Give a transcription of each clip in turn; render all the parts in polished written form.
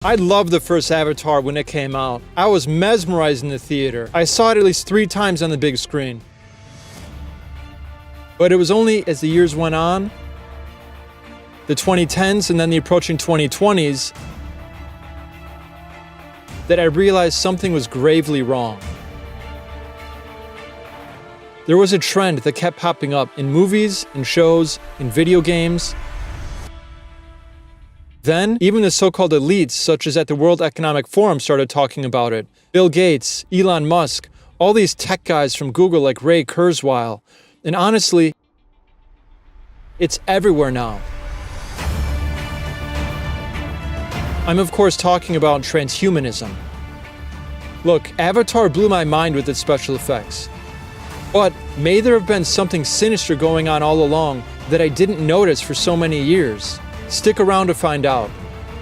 I loved the first Avatar when it came out. I was mesmerized in the theater. I saw it at least 3 times on the big screen. But it was only as the years went on, the 2010s and then the approaching 2020s, that I realized something was gravely wrong. There was a trend that kept popping up in movies, in shows, in video games. Then, even the so-called elites, such as at the World Economic Forum, started talking about it. Bill Gates, Elon Musk, all these tech guys from Google like Ray Kurzweil. And honestly, it's everywhere now. I'm of course talking about transhumanism. Look, Avatar blew my mind with its special effects. But may there have been something sinister going on all along that I didn't notice for so many years? Stick around to find out.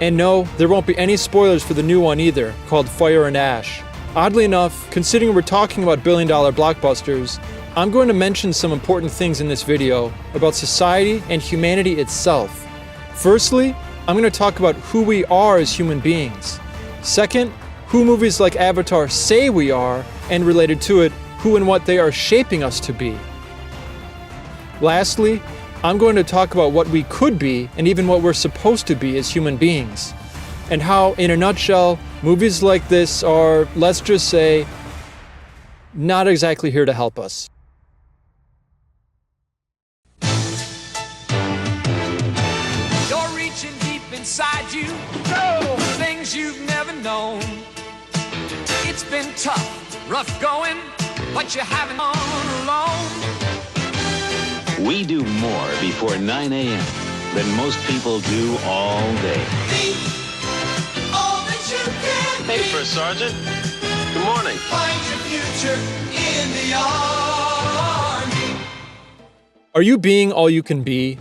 And no, there won't be any spoilers for the new one either, called Fire and Ash. Oddly enough, considering we're talking about billion-dollar blockbusters, I'm going to mention some important things in this video about society and humanity itself. Firstly, I'm going to talk about who we are as human beings. Second, who movies like Avatar say we are, and related to it, who and what they are shaping us to be. Lastly, I'm going to talk about what we could be and even what we're supposed to be as human beings, and how, in a nutshell, movies like this are, let's just say, not exactly here to help us. You're reaching deep inside you, know things you've never known. It's been tough, rough going, but you haven't gone alone. We do more before 9 a.m. than most people do all day. Be all that you can Hey, be. First Sergeant. Good morning. Find your future in the army. Are you being all you can be?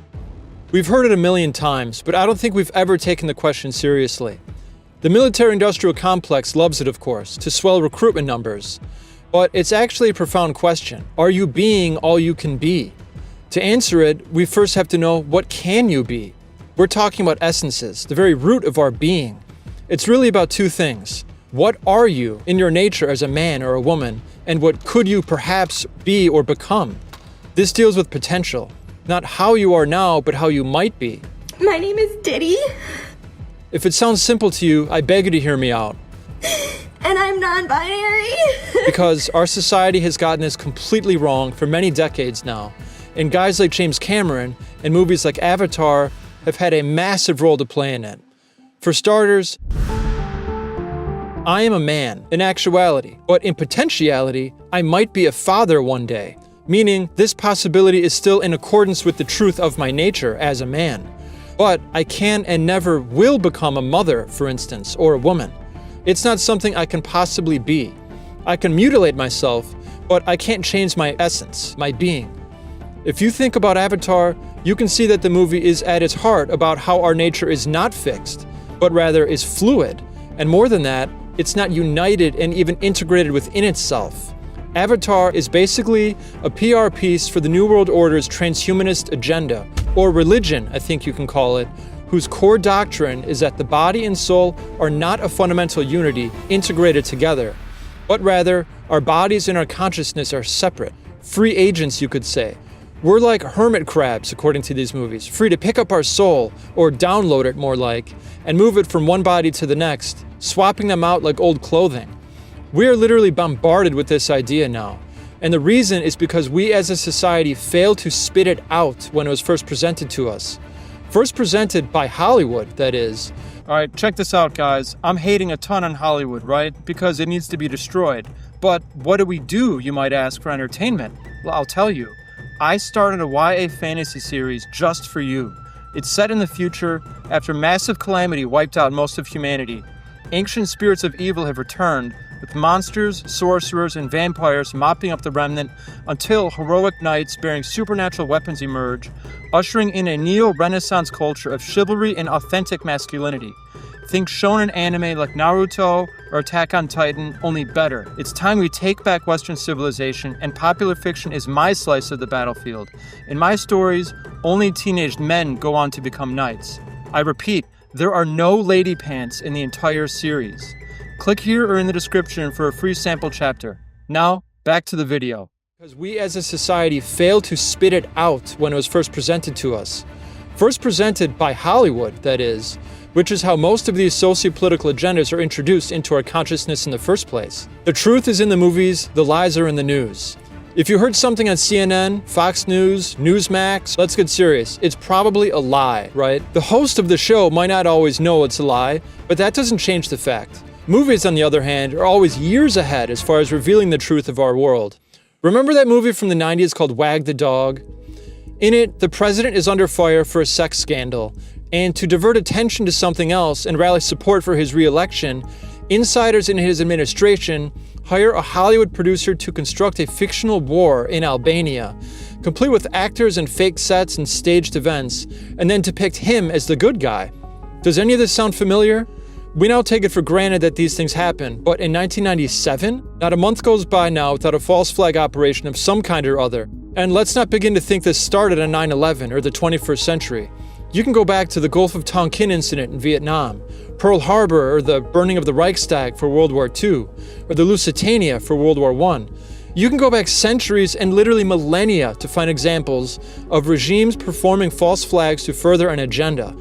We've heard it a million times, but I don't think we've ever taken the question seriously. The military-industrial complex loves it, of course, to swell recruitment numbers. But it's actually a profound question. Are you being all you can be? To answer it, we first have to know, what can you be? We're talking about essences, the very root of our being. It's really about 2 things. What are you in your nature as a man or a woman, and what could you perhaps be or become? This deals with potential, not how you are now, but how you might be. My name is Diddy, If it sounds simple to you, I beg you to hear me out. and I'm non-binary. Because our society has gotten this completely wrong for many decades now. And guys like James Cameron and movies like Avatar have had a massive role to play in it. For starters, I am a man in actuality, but in potentiality, I might be a father one day. Meaning, this possibility is still in accordance with the truth of my nature as a man. But I can and never will become a mother, for instance, or a woman. It's not something I can possibly be. I can mutilate myself, but I can't change my essence, my being. If you think about Avatar, you can see that the movie is at its heart about how our nature is not fixed, but rather is fluid. And more than that, it's not united and even integrated within itself. Avatar is basically a PR piece for the New World Order's transhumanist agenda, or religion, I think you can call it, whose core doctrine is that the body and soul are not a fundamental unity integrated together, but rather our bodies and our consciousness are separate, free agents, you could say. We're like hermit crabs, according to these movies, free to pick up our soul, or download it more like, and move it from one body to the next, swapping them out like old clothing. We are literally bombarded with this idea now. And the reason is because we as a society failed to spit it out when it was first presented to us. First presented by Hollywood, that is. Alright, check this out, guys. I'm hating a ton on Hollywood, right? Because it needs to be destroyed. But what do, you might ask, for entertainment? Well, I'll tell you. I started a YA fantasy series just for you. It's set in the future after massive calamity wiped out most of humanity. Ancient spirits of evil have returned, with monsters, sorcerers, and vampires mopping up the remnant until heroic knights bearing supernatural weapons emerge, ushering in a neo-Renaissance culture of chivalry and authentic masculinity. Think shonen anime like Naruto or Attack on Titan, only better. It's time we take back Western civilization, and popular fiction is my slice of the battlefield. In my stories, only teenaged men go on to become knights. I repeat, There are no lady pants in the entire series. Click here or in the description for a free sample chapter. Now, back to the video. Because we as a society failed to spit it out when it was first presented to us. First presented by Hollywood, that is, which is how most of these socio-political agendas are introduced into our consciousness in the first place. The truth is in the movies, the lies are in the news. If you heard something on CNN, Fox News, Newsmax, let's get serious, it's probably a lie, right? The host of the show might not always know it's a lie, but that doesn't change the fact. Movies, on the other hand, are always years ahead as far as revealing the truth of our world. Remember that movie from the 90s called Wag the Dog? In it, the president is under fire for a sex scandal, and to divert attention to something else and rally support for his re-election, insiders in his administration hire a Hollywood producer to construct a fictional war in Albania, complete with actors and fake sets and staged events, and then depict him as the good guy. Does any of this sound familiar? We now take it for granted that these things happen, but in 1997, not a month goes by now without a false flag operation of some kind or other. And let's not begin to think this started on 9/11 or the 21st century. You can go back to the Gulf of Tonkin incident in Vietnam, Pearl Harbor or the burning of the Reichstag for World War II, or the Lusitania for World War I. You can go back centuries and literally millennia to find examples of regimes performing false flags to further an agenda.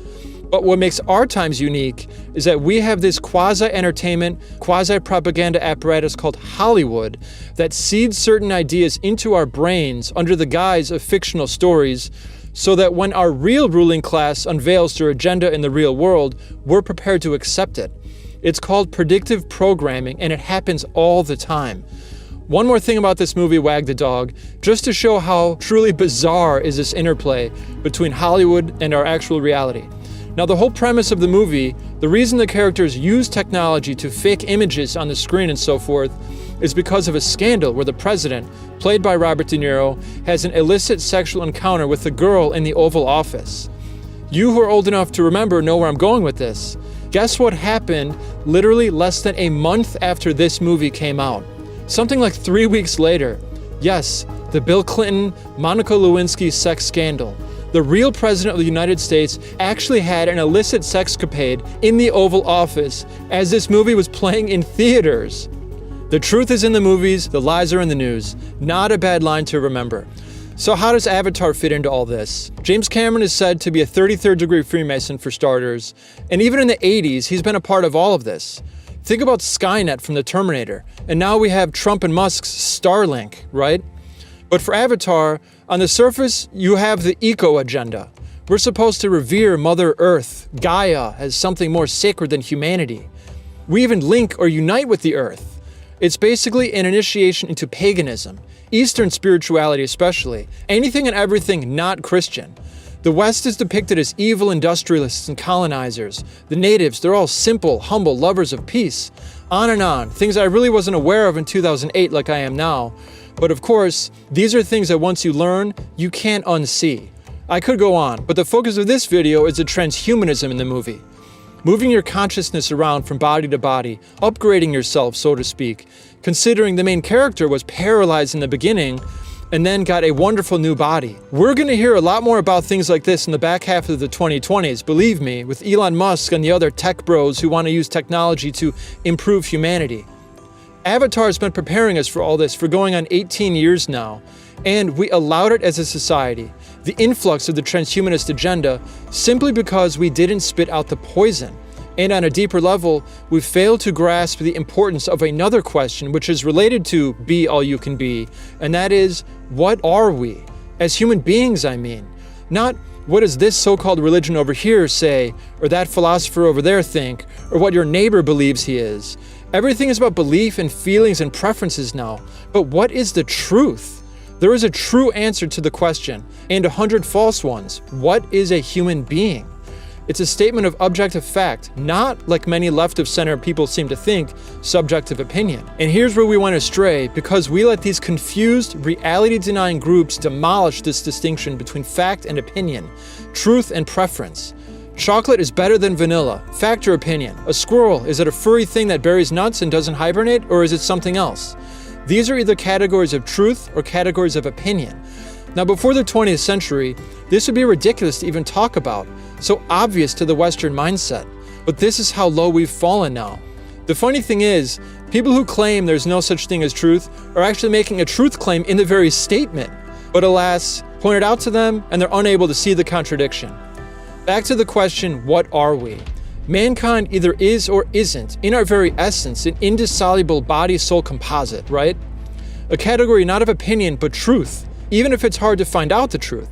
But what makes our times unique is that we have this quasi-entertainment, quasi-propaganda apparatus called Hollywood that seeds certain ideas into our brains under the guise of fictional stories, so that when our real ruling class unveils their agenda in the real world, we're prepared to accept it. It's called predictive programming, and it happens all the time. One more thing about this movie, Wag the Dog, just to show how truly bizarre is this interplay between Hollywood and our actual reality. Now, the whole premise of the movie, the reason the characters use technology to fake images on the screen and so forth, is because of a scandal where the president, played by Robert De Niro, has an illicit sexual encounter with a girl in the Oval Office. You who are old enough to remember know where I'm going with this. Guess what happened literally less than a month after this movie came out? Something like 3 weeks later. Yes, the Bill Clinton, Monica Lewinsky sex scandal. The real president of the United States actually had an illicit sexcapade in the Oval Office as this movie was playing in theaters. The truth is in the movies, the lies are in the news. Not a bad line to remember. So how does Avatar fit into all this? James Cameron is said to be a 33rd degree Freemason for starters, and even in the 80s, he's been a part of all of this. Think about Skynet from the Terminator, and now we have Trump and Musk's Starlink, right? But for Avatar, on the surface, you have the eco agenda. We're supposed to revere Mother Earth, Gaia, as something more sacred than humanity. We even link or unite with the Earth. It's basically an initiation into paganism, Eastern spirituality especially, anything and everything not Christian. The West is depicted as evil industrialists and colonizers. The natives, they're all simple, humble, lovers of peace. On and on, things I really wasn't aware of in 2008 like I am now. But of course, these are things that once you learn, you can't unsee. I could go on, but the focus of this video is the transhumanism in the movie. Moving your consciousness around from body to body, upgrading yourself, so to speak, considering the main character was paralyzed in the beginning and then got a wonderful new body. We're going to hear a lot more about things like this in the back half of the 2020s, believe me, with Elon Musk and the other tech bros who want to use technology to improve humanity. Avatar's been preparing us for all this for going on 18 years now, and we allowed it as a society, the influx of the transhumanist agenda, simply because we didn't spit out the poison. And on a deeper level, we failed to grasp the importance of another question which is related to be all you can be, and that is, what are we? As human beings, I mean. Not what does this so-called religion over here say, or that philosopher over there think, or what your neighbor believes he is. Everything is about belief and feelings and preferences now, but what is the truth? There is a true answer to the question, and 100 false ones. What is a human being? It's a statement of objective fact, not, like many left-of-center people seem to think, subjective opinion. And here's where we went astray, because we let these confused, reality-denying groups demolish this distinction between fact and opinion, truth and preference. Chocolate is better than vanilla. Fact or opinion? A squirrel, is it a furry thing that buries nuts and doesn't hibernate, or is it something else? These are either categories of truth or categories of opinion. Now, before the 20th century, this would be ridiculous to even talk about, so obvious to the Western mindset. But this is how low we've fallen now. The funny thing is, people who claim there's no such thing as truth are actually making a truth claim in the very statement. But alas, pointed out to them, and they're unable to see the contradiction. Back to the question, what are we? Mankind either is or isn't, in our very essence, an indissoluble body-soul composite, right? A category not of opinion, but truth, even if it's hard to find out the truth.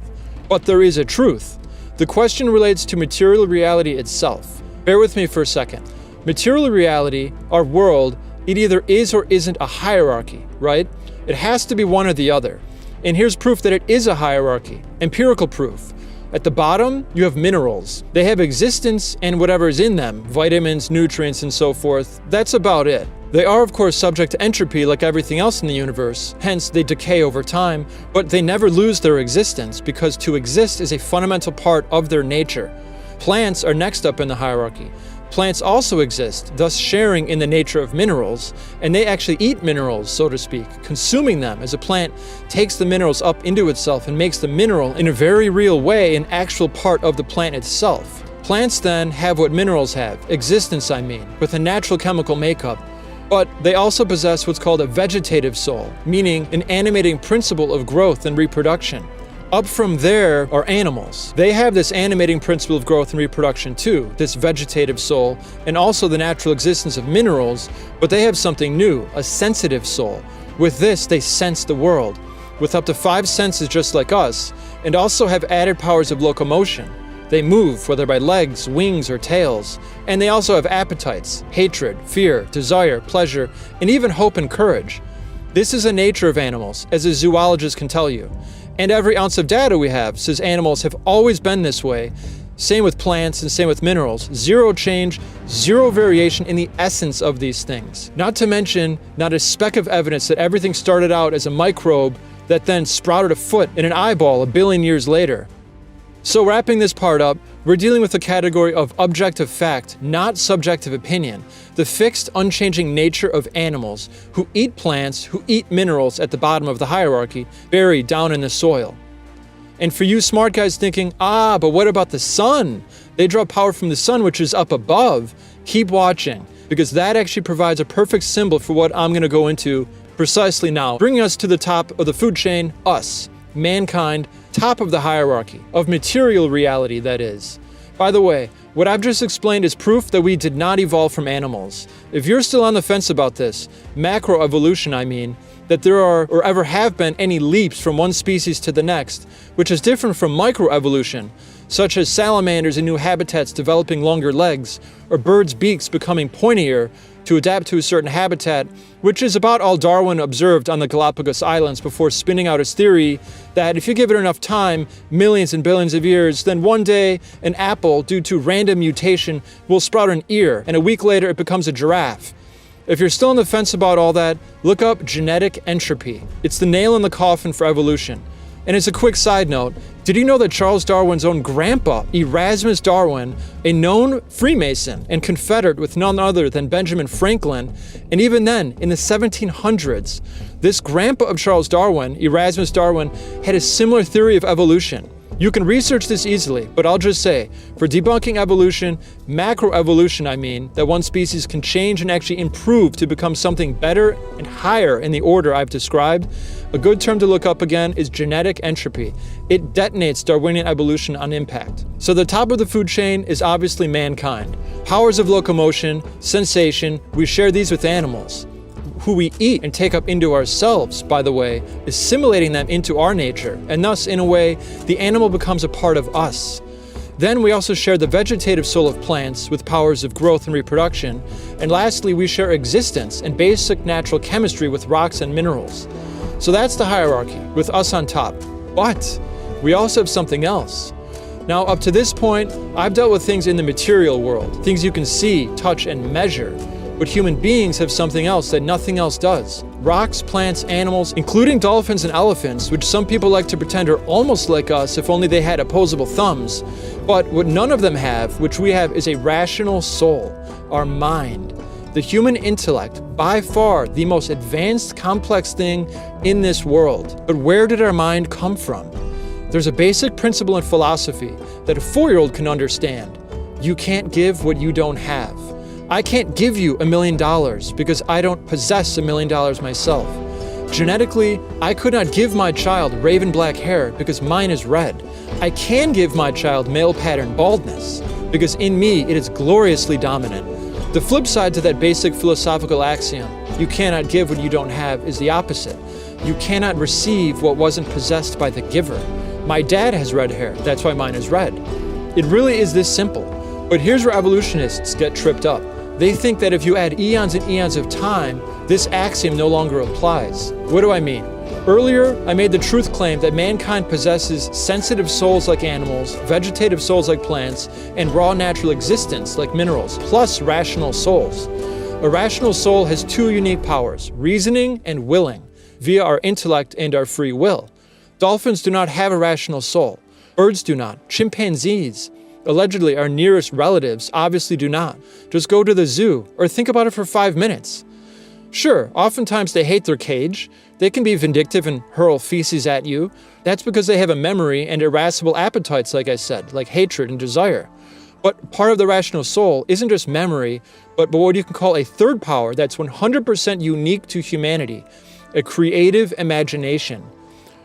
But there is a truth. The question relates to material reality itself. Bear with me for a second. Material reality, our world, it either is or isn't a hierarchy, right? It has to be one or the other. And here's proof that it is a hierarchy, empirical proof. At the bottom, you have minerals. They have existence and whatever is in them, vitamins, nutrients, and so forth. That's about it. They are, of course, subject to entropy like everything else in the universe, hence they decay over time, but they never lose their existence because to exist is a fundamental part of their nature. Plants are next up in the hierarchy. Plants also exist, thus sharing in the nature of minerals, and they actually eat minerals, so to speak, consuming them as a plant takes the minerals up into itself and makes the mineral, in a very real way, an actual part of the plant itself. Plants then have what minerals have, existence I mean, with a natural chemical makeup. But they also possess what's called a vegetative soul, meaning an animating principle of growth and reproduction. Up from there are animals. They have this animating principle of growth and reproduction too, this vegetative soul, and also the natural existence of minerals, but they have something new, a sensitive soul. With this, they sense the world, with up to 5 senses just like us, and also have added powers of locomotion. They move, whether by legs, wings, or tails, and they also have appetites, hatred, fear, desire, pleasure, and even hope and courage. This is the nature of animals, as a zoologist can tell you. And every ounce of data we have says animals have always been this way. Same with plants and same with minerals. Zero change, zero variation in the essence of these things. Not to mention, not a speck of evidence that everything started out as a microbe that then sprouted a foot in an eyeball 1 billion years later. So wrapping this part up, we're dealing with a category of objective fact, not subjective opinion. The fixed, unchanging nature of animals who eat plants, who eat minerals at the bottom of the hierarchy, buried down in the soil. And for you smart guys thinking, but what about the sun? They draw power from the sun, which is up above. Keep watching, because that actually provides a perfect symbol for what I'm going to go into precisely now, bringing us to the top of the food chain, us, mankind, top of the hierarchy, of material reality, that is. By the way, what I've just explained is proof that we did not evolve from animals. If you're still on the fence about this, macroevolution I mean, that there are or ever have been any leaps from one species to the next, which is different from microevolution, such as salamanders in new habitats developing longer legs, or birds' beaks becoming pointier to adapt to a certain habitat, which is about all Darwin observed on the Galapagos Islands before spinning out his theory that if you give it enough time, millions and billions of years, then one day an apple, due to random mutation, will sprout an ear, and a week later it becomes a giraffe. If you're still on the fence about all that, look up genetic entropy. It's the nail in the coffin for evolution. And as a quick side note, did you know that Charles Darwin's own grandpa, Erasmus Darwin, a known Freemason and Confederate with none other than Benjamin Franklin, and even then, in the 1700s, this grandpa of Charles Darwin, Erasmus Darwin, had a similar theory of evolution. You can research this easily, but I'll just say, for debunking evolution, macroevolution I mean, that one species can change and actually improve to become something better and higher in the order I've described, a good term to look up again is genetic entropy. It detonates Darwinian evolution on impact. So the top of the food chain is obviously mankind. Powers of locomotion, sensation, we share these with animals. Who we eat and take up into ourselves, by the way, is assimilating them into our nature, and thus, in a way, the animal becomes a part of us. Then we also share the vegetative soul of plants with powers of growth and reproduction, and lastly, we share existence and basic natural chemistry with rocks and minerals. So that's the hierarchy, with us on top. But we also have something else. Now, up to this point, I've dealt with things in the material world, things you can see, touch, and measure. But human beings have something else that nothing else does. Rocks, plants, animals, including dolphins and elephants, which some people like to pretend are almost like us if only they had opposable thumbs. But what none of them have, which we have, is a rational soul, our mind. The human intellect, by far the most advanced, complex thing in this world. But where did our mind come from? There's a basic principle in philosophy that a 4-year-old can understand. You can't give what you don't have. I can't give you $1 million because I don't possess $1 million myself. Genetically, I could not give my child raven black hair because mine is red. I can give my child male pattern baldness because in me it is gloriously dominant. The flip side to that basic philosophical axiom, you cannot give what you don't have, is the opposite. You cannot receive what wasn't possessed by the giver. My dad has red hair, that's why mine is red. It really is this simple. But here's where evolutionists get tripped up. They think that if you add eons and eons of time, this axiom no longer applies. What do I mean? Earlier, I made the truth claim that mankind possesses sensitive souls like animals, vegetative souls like plants, and raw natural existence like minerals, plus rational souls. A rational soul has 2 unique powers, reasoning and willing, via our intellect and our free will. Dolphins do not have a rational soul. Birds do not. Chimpanzees, allegedly our nearest relatives, obviously do not. Just go to the zoo, or think about it for 5 minutes. Sure, oftentimes they hate their cage. They can be vindictive and hurl feces at you. That's because they have a memory and irascible appetites, like I said, like hatred and desire. But part of the rational soul isn't just memory, but what you can call a third power that's 100% unique to humanity, a creative imagination.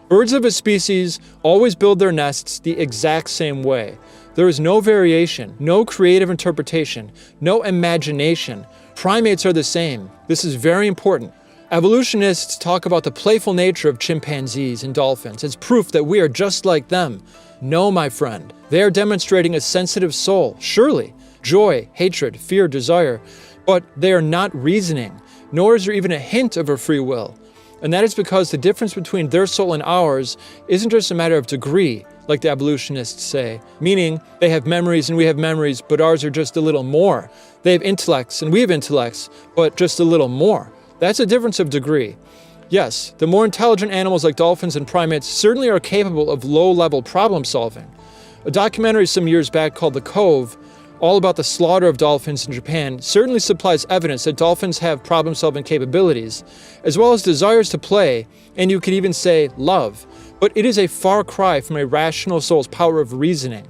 Birds of a species always build their nests the exact same way. There is no variation, no creative interpretation, no imagination. Primates are the same. This is very important. Evolutionists talk about the playful nature of chimpanzees and dolphins as proof that we are just like them. No, my friend. They are demonstrating a sensitive soul, surely. Joy, hatred, fear, desire. But they are not reasoning, nor is there even a hint of a free will. And that is because the difference between their soul and ours isn't just a matter of degree, like the evolutionists say, meaning they have memories and we have memories, but ours are just a little more. They have intellects and we have intellects, but just a little more. That's a difference of degree. Yes, the more intelligent animals like dolphins and primates certainly are capable of low-level problem solving. A documentary some years back called The Cove, all about the slaughter of dolphins in Japan, certainly supplies evidence that dolphins have problem-solving capabilities, as well as desires to play, and you could even say love. But it is a far cry from a rational soul's power of reasoning.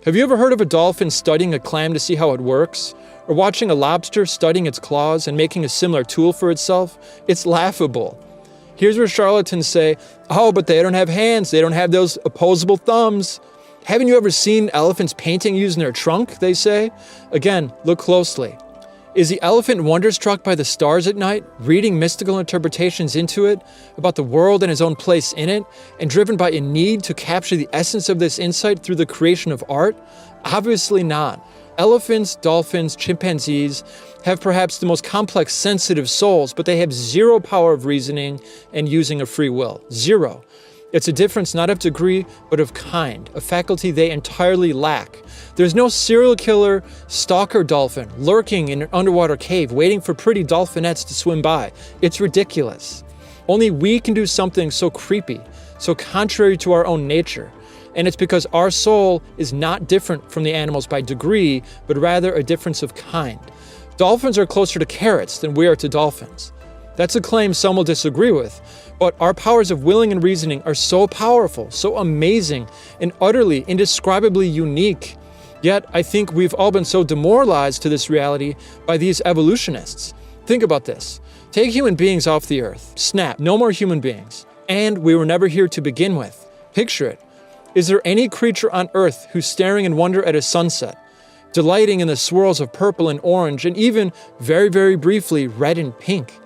Have you ever heard of a dolphin studying a clam to see how it works? Or watching a lobster studying its claws and making a similar tool for itself? It's laughable. Here's where charlatans say, oh, but they don't have hands, they don't have those opposable thumbs. Haven't you ever seen elephants painting using their trunk, they say? Again, look closely. Is the elephant wonderstruck by the stars at night, reading mystical interpretations into it, about the world and his own place in it, and driven by a need to capture the essence of this insight through the creation of art? Obviously not. Elephants, dolphins, chimpanzees have perhaps the most complex sensitive souls, but they have zero power of reasoning and using of free will. Zero. It's a difference not of degree, but of kind, a faculty they entirely lack. There's no serial killer, stalker dolphin lurking in an underwater cave waiting for pretty dolphinettes to swim by. It's ridiculous. Only we can do something so creepy, so contrary to our own nature. And it's because our soul is not different from the animals by degree, but rather a difference of kind. Dolphins are closer to carrots than we are to dolphins. That's a claim some will disagree with, but our powers of willing and reasoning are so powerful, so amazing, and utterly, indescribably unique. Yet, I think we've all been so demoralized to this reality by these evolutionists. Think about this. Take human beings off the earth. Snap, no more human beings. And we were never here to begin with. Picture it. Is there any creature on earth who's staring in wonder at a sunset, delighting in the swirls of purple and orange, and even, very, very briefly, red and pink?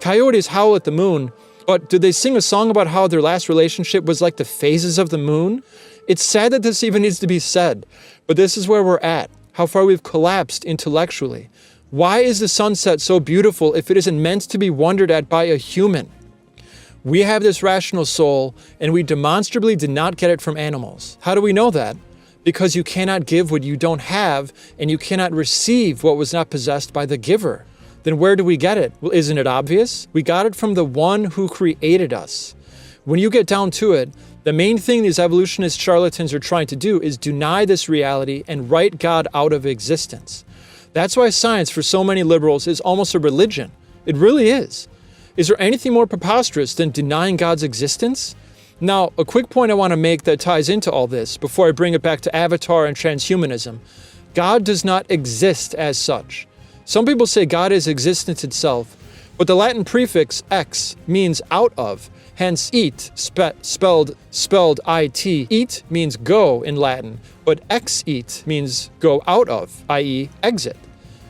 Coyotes howl at the moon, but did they sing a song about how their last relationship was like the phases of the moon? It's sad that this even needs to be said, but this is where we're at, how far we've collapsed intellectually. Why is the sunset so beautiful if it isn't meant to be wondered at by a human? We have this rational soul, and we demonstrably did not get it from animals. How do we know that? Because you cannot give what you don't have, and you cannot receive what was not possessed by the giver. Then where do we get it? Well, isn't it obvious? We got it from the one who created us. When you get down to it, the main thing these evolutionist charlatans are trying to do is deny this reality and write God out of existence. That's why science for so many liberals is almost a religion. It really is. Is there anything more preposterous than denying God's existence? Now, a quick point I want to make that ties into all this before I bring it back to Avatar and transhumanism. God does not exist as such. Some people say God is existence itself, but the Latin prefix ex means out of, hence eat, spelled it. Eat means go in Latin, but ex-eat means go out of, i.e. exit.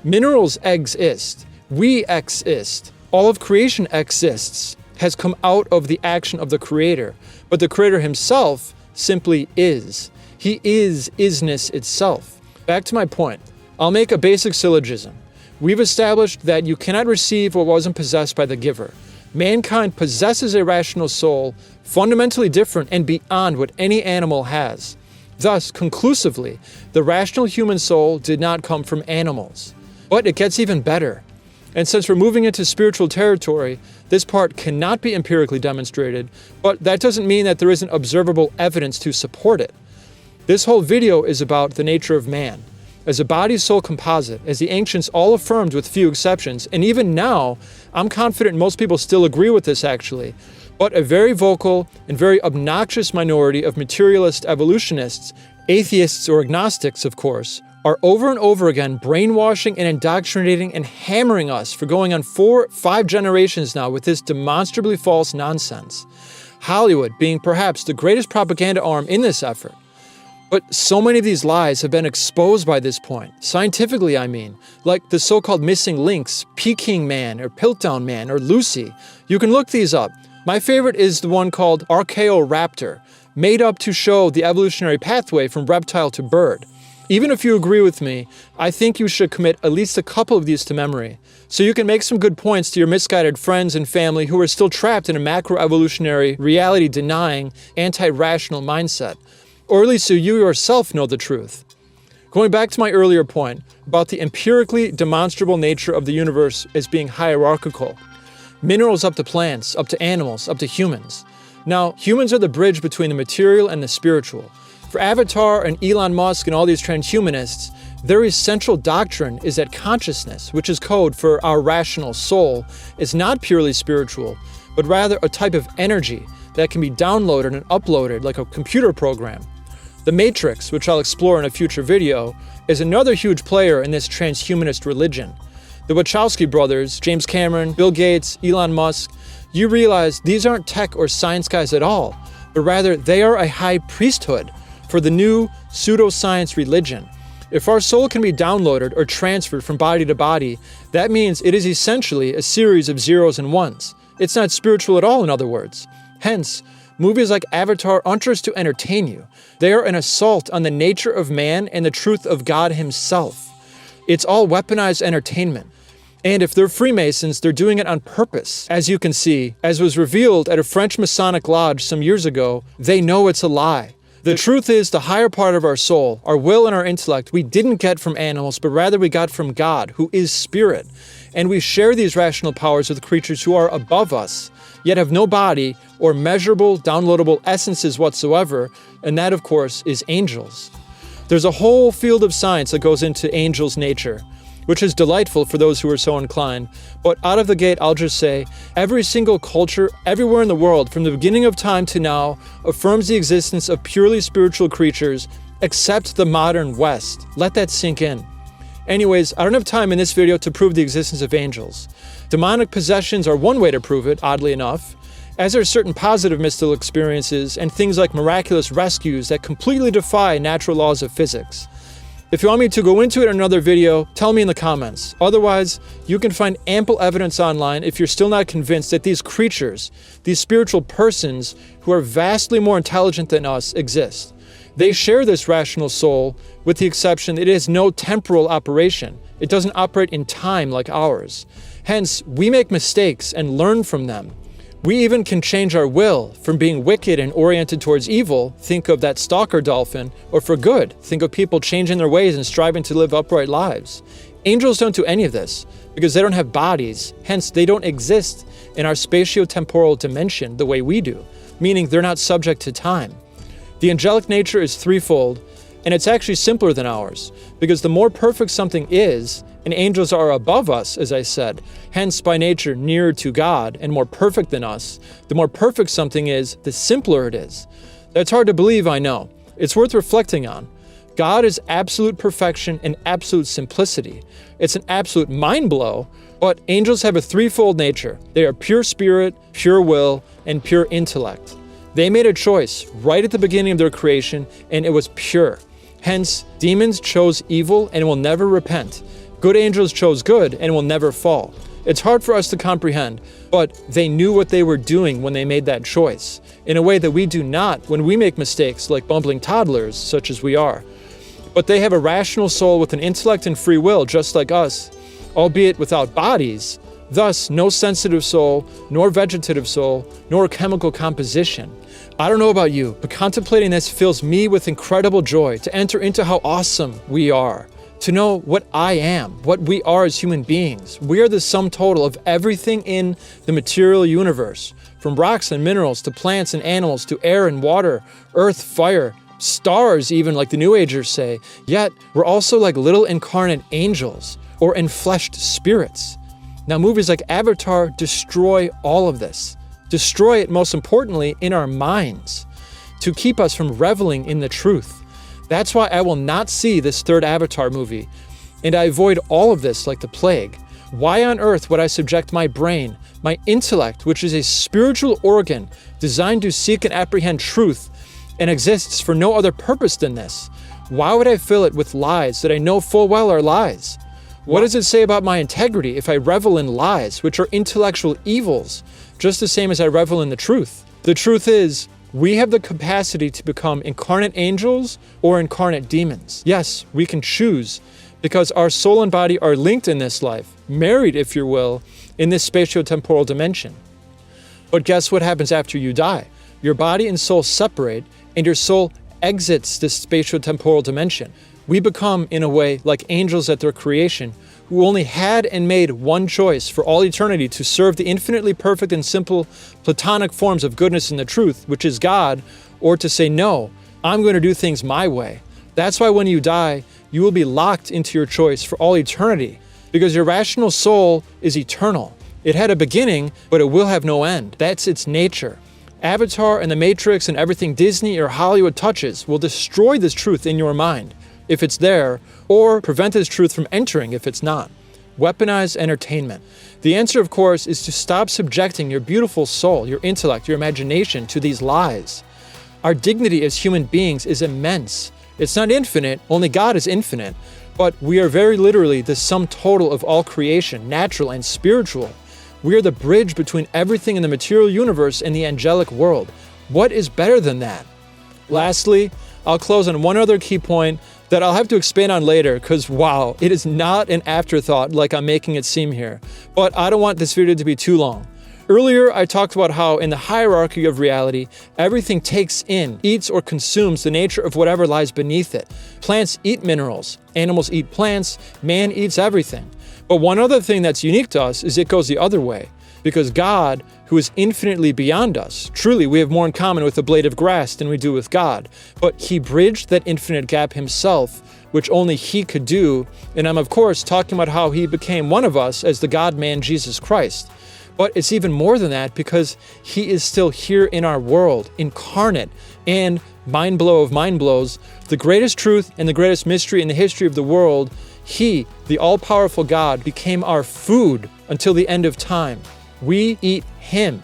Minerals exist. We exist. All of creation exists, has come out of the action of the Creator, but the Creator himself simply is. He is isness itself. Back to my point. I'll make a basic syllogism. We've established that you cannot receive what wasn't possessed by the giver. Mankind possesses a rational soul, fundamentally different and beyond what any animal has. Thus, conclusively, the rational human soul did not come from animals. But it gets even better. And since we're moving into spiritual territory, this part cannot be empirically demonstrated, but that doesn't mean that there isn't observable evidence to support it. This whole video is about the nature of man. As a body-soul composite, as the ancients all affirmed with few exceptions, and even now, I'm confident most people still agree with this actually, but a very vocal and very obnoxious minority of materialist evolutionists, atheists or agnostics of course, are over and over again brainwashing and indoctrinating and hammering us for going on 4-5 generations now with this demonstrably false nonsense. Hollywood being perhaps the greatest propaganda arm in this effort. But so many of these lies have been exposed by this point, scientifically I mean, like the so-called missing links, Peking Man or Piltdown Man or Lucy. You can look these up. My favorite is the one called Archaeoraptor, made up to show the evolutionary pathway from reptile to bird. Even if you agree with me, I think you should commit at least a couple of these to memory, so you can make some good points to your misguided friends and family who are still trapped in a macroevolutionary, reality-denying, anti-rational mindset, or at least so you yourself know the truth. Going back to my earlier point about the empirically demonstrable nature of the universe as being hierarchical. Minerals up to plants, up to animals, up to humans. Now, humans are the bridge between the material and the spiritual. For Avatar and Elon Musk and all these transhumanists, their essential doctrine is that consciousness, which is code for our rational soul, is not purely spiritual, but rather a type of energy that can be downloaded and uploaded like a computer program. The Matrix, which I'll explore in a future video, is another huge player in this transhumanist religion. The Wachowski brothers, James Cameron, Bill Gates, Elon Musk, you realize these aren't tech or science guys at all, but rather they are a high priesthood for the new pseudoscience religion. If our soul can be downloaded or transferred from body to body, that means it is essentially a series of zeros and ones. It's not spiritual at all, in other words. Hence, movies like Avatar aren't just to entertain you. They are an assault on the nature of man and the truth of God himself. It's all weaponized entertainment. And if they're Freemasons, they're doing it on purpose. As you can see, as was revealed at a French Masonic lodge some years ago, they know it's a lie. The truth is, the higher part of our soul, our will and our intellect, we didn't get from animals, but rather we got from God, who is spirit. And we share these rational powers with creatures who are above us, yet have no body or measurable, downloadable essences whatsoever, and that, of course, is angels. There's a whole field of science that goes into angels' nature, which is delightful for those who are so inclined. But out of the gate, I'll just say, every single culture, everywhere in the world, from the beginning of time to now, affirms the existence of purely spiritual creatures, except the modern West. Let that sink in. Anyways, I don't have time in this video to prove the existence of angels. Demonic possessions are one way to prove it, oddly enough, as are certain positive mystical experiences and things like miraculous rescues that completely defy natural laws of physics. If you want me to go into it in another video, tell me in the comments. Otherwise, you can find ample evidence online if you're still not convinced that these creatures, these spiritual persons who are vastly more intelligent than us, exist. They share this rational soul, with the exception that it has no temporal operation. It doesn't operate in time like ours. Hence, we make mistakes and learn from them. We even can change our will from being wicked and oriented towards evil, think of that stalker dolphin, or for good, think of people changing their ways and striving to live upright lives. Angels don't do any of this because they don't have bodies, hence they don't exist in our spatio-temporal dimension the way we do, meaning they're not subject to time. The angelic nature is threefold, and it's actually simpler than ours, because the more perfect something is, and angels are above us, as I said, hence by nature nearer to God and more perfect than us. The more perfect something is, the simpler it is. That's hard to believe, I know. It's worth reflecting on. God is absolute perfection and absolute simplicity. It's an absolute mind blow, but angels have a threefold nature. They are pure spirit, pure will, and pure intellect. They made a choice right at the beginning of their creation, and it was pure. Hence, demons chose evil and will never repent. Good angels chose good and will never fall. It's hard for us to comprehend, but they knew what they were doing when they made that choice, in a way that we do not when we make mistakes like bumbling toddlers, such as we are. But they have a rational soul with an intellect and free will, just like us, albeit without bodies, thus no sensitive soul, nor vegetative soul, nor chemical composition. I don't know about you, but contemplating this fills me with incredible joy to enter into how awesome we are. To know what I am, what we are as human beings. We are the sum total of everything in the material universe, from rocks and minerals to plants and animals to air and water, earth, fire, stars even, like the New Agers say. Yet, we're also like little incarnate angels or enfleshed spirits. Now, movies like Avatar destroy all of this. Destroy it, most importantly, in our minds, to keep us from reveling in the truth. That's why I will not see this third Avatar movie, and I avoid all of this like the plague. Why on earth would I subject my brain, my intellect, which is a spiritual organ designed to seek and apprehend truth and exists for no other purpose than this? Why would I fill it with lies that I know full well are lies? What does it say about my integrity if I revel in lies, which are intellectual evils, just the same as I revel in the truth? The truth is, we have the capacity to become incarnate angels or incarnate demons. Yes, we can choose, because our soul and body are linked in this life, married, if you will, in this spatio-temporal dimension. But guess what happens after you die? Your body and soul separate, and your soul exits this spatio-temporal dimension. We become, in a way, like angels at their creation, who only had and made one choice for all eternity to serve the infinitely perfect and simple platonic forms of goodness and the truth, which is God, or to say, no, I'm going to do things my way. That's why when you die, you will be locked into your choice for all eternity, because your rational soul is eternal. It had a beginning, but it will have no end. That's its nature. Avatar and the Matrix and everything Disney or Hollywood touches will destroy this truth in your mind, if it's there, or prevent this truth from entering if it's not. Weaponized entertainment. The answer, of course, is to stop subjecting your beautiful soul, your intellect, your imagination to these lies. Our dignity as human beings is immense. It's not infinite, only God is infinite, but we are very literally the sum total of all creation, natural and spiritual. We are the bridge between everything in the material universe and the angelic world. What is better than that? Lastly, I'll close on one other key point that I'll have to expand on later, because wow, it is not an afterthought like I'm making it seem here. But I don't want this video to be too long. Earlier, I talked about how in the hierarchy of reality, everything takes in, eats, or consumes the nature of whatever lies beneath it. Plants eat minerals, animals eat plants, man eats everything. But one other thing that's unique to us is it goes the other way. Because God, who is infinitely beyond us, truly we have more in common with a blade of grass than we do with God. But he bridged that infinite gap himself, which only he could do. And I'm of course talking about how he became one of us as the God-man Jesus Christ. But it's even more than that, because he is still here in our world, incarnate, and mind blow of mind blows, the greatest truth and the greatest mystery in the history of the world, he, the all-powerful God, became our food until the end of time. We eat him.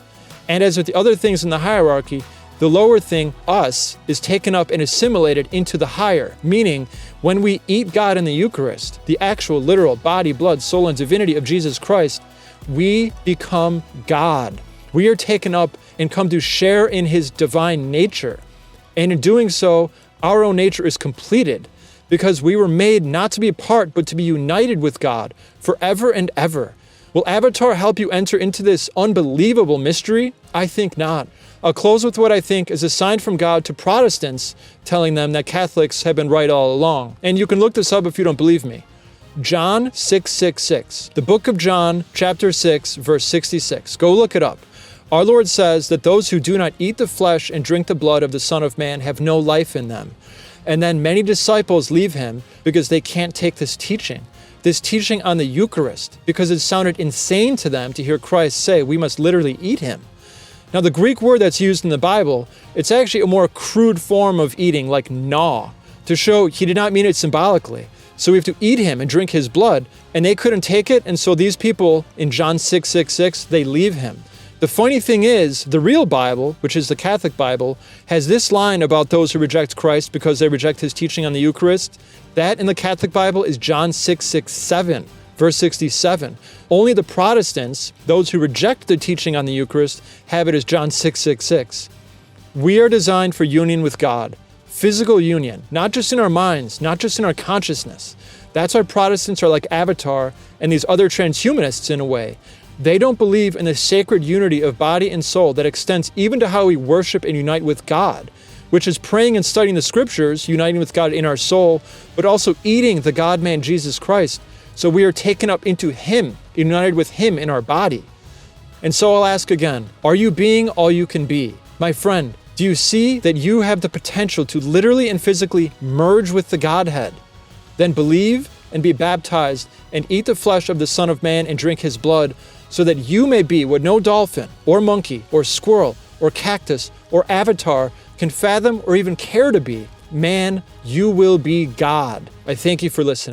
And as with the other things in the hierarchy, the lower thing, us, is taken up and assimilated into the higher, meaning when we eat God in the Eucharist, the actual literal body, blood, soul, and divinity of Jesus Christ, we become God. We are taken up and come to share in his divine nature. And in doing so, our own nature is completed, because we were made not to be apart, but to be united with God forever and ever. Will Avatar help you enter into this unbelievable mystery? I think not. I'll close with what I think is a sign from God to Protestants telling them that Catholics have been right all along. And you can look this up if you don't believe me. John 6:66. The book of John, chapter 6, verse 66. Go look it up. Our Lord says that those who do not eat the flesh and drink the blood of the Son of Man have no life in them. And then many disciples leave him because they can't take this teaching. this teaching on the Eucharist because it sounded insane to them to hear Christ say we must literally eat him. Now, the Greek word that's used in the Bible, it's actually a more crude form of eating, like gnaw, to show he did not mean it symbolically. So we have to eat him and drink his blood, and they couldn't take it, and so these people in John 6:66, they leave him. The funny thing is, the real Bible, which is the Catholic Bible, has this line about those who reject Christ because they reject his teaching on the Eucharist. That in the Catholic Bible is John 6:67, verse 67. Only the Protestants, those who reject the teaching on the Eucharist, have it as John 6:66. We are designed for union with God. Physical union, not just in our minds, not just in our consciousness. That's why Protestants are like Avatar and these other transhumanists in a way. They don't believe in the sacred unity of body and soul that extends even to how we worship and unite with God, which is praying and studying the scriptures, uniting with God in our soul, but also eating the God-man Jesus Christ, so we are taken up into him, united with him in our body. And so I'll ask again, are you being all you can be? My friend, do you see that you have the potential to literally and physically merge with the Godhead? Then believe and be baptized and eat the flesh of the Son of Man and drink his blood, so that you may be what no dolphin or monkey or squirrel or cactus or avatar can fathom or even care to be. Man, you will be God. I thank you for listening.